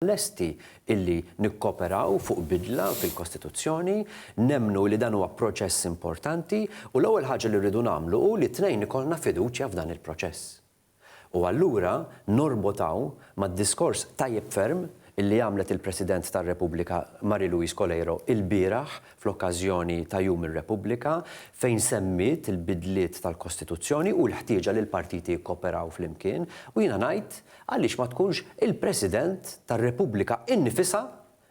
lesti illi nikkoperaw fuq bidla fil-Kostituzzjoni, nemmnu li dan huwa proċess importanti u l-ewwel ħaġa li rridu nagħmlu hu li t-tnejn ikollna fiduċja f'dan il-proċess. U allura norbotaw mad-diskors tajjeb ferm illi għamlet il-President tar-Repubblika Marie-Louise Colero il-bieraħ fl-okkażjoni ta' Jum ir-Repubblika fejn semmiet il-bidliet tal-Kostituzzjoni u l-ħtieġa li l-partiti jikkooperaw flimkien u jiena ngħid għaliex ma tkunx il-President tar-Repubblika innifisha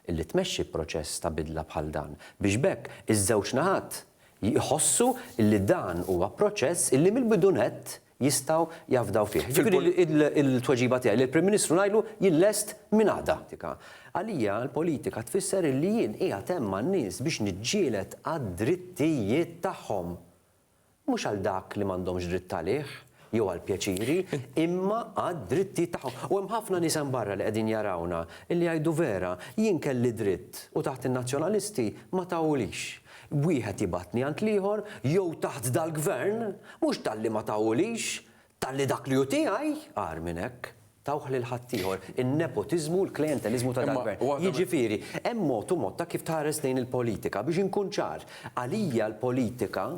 illi tmexxi proċess ta' bidla bħal dan biex bekk iż-żewġ naħat jħossu illi dan huwa proċess illi mill-bidunet jistaw jafdaw fih. Il-tweġiba tiegħi li l-Prim Ministru ngħidlu jillest minn għada. Għalija l-politika tfisser li jien qiegħed hemm man-nies biex niġġieled għad-drittijiet tagħhom. Mhux għal dak li m'għandhomx dritt għalih jew għal pjaċiri, imma għad-drittijiet tagħhom. U hemm ħafna nies hemm barra li qegħdin jarawna illi jgħidu vera jien kelli dritt u taħt in-nazzjonalisti ma tawulix. Wieħed jibatni għand liħor, jew taħt dal-gvern, mhux tal-li ma tawulix, tal-li dak li hu tiegħi, għar minn hekk, tawħ lil ħaddieħor, in-nepotiżmu, l-klientelizmu ta' dal-gvern. Jiġifieri, hemm mod u mod ta' kif tħares lejn il-politika biex inkun ċar. Għalija l-politika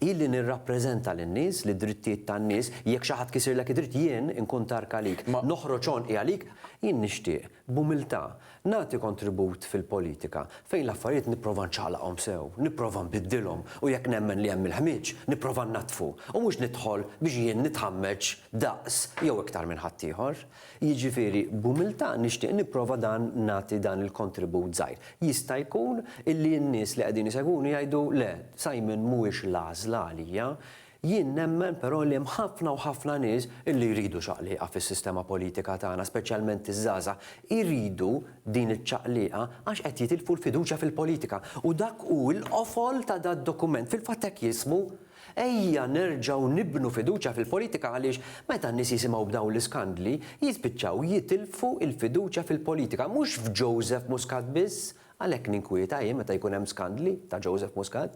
illi nirrappreżenta lin-nies, li drittijiet tan-nies, jekk xi ħadd kisirlek id-dritt jien inkun tarka għalik, noħroġ onqi għalik, jien nixtieq b'umiltà nagħti kontribut fil-politika fejn l-affarijiet nipprova nċaqlaqhom sew, nipprova nbiddilhom u jekk nemmen li hemm il-ħmieġ nipprova nnatfu u mhux nidħol biex jien nitħammeġ daqs jew iktar minn ħadd ieħor. Jiġifieri b'umiltà nixtieq nipprova dan nagħti dan il-kontribut żgħir. Jista' jkun illi n-nies li qegħdin isegwuni jgħidu le, Simon mhuwiex l-għażla għalija. Jien nemmen però li hemm ħafna u ħafna nies illi jridu ċaqliqa fis-sistema politika tagħna, speċjalment iż-żgħażagħ, iridu din iċ-ċaqliqa għax qed jitilfu l-fiduċja fil-politika. U dak hu l-qofol ta' dat dokument fil-fatt hekk jismu ejja nerġgħu nibnu fiduċja fil-politika għaliex meta n-nies jisimgħu b'dawn l-iskandli jispiċċaw jitilfu l-fiduċja fil-politika mhux f'Joseph Muscat biss, għalhekk ninkwieta jien meta jkun hemm skandli ta' Joseph Muscat.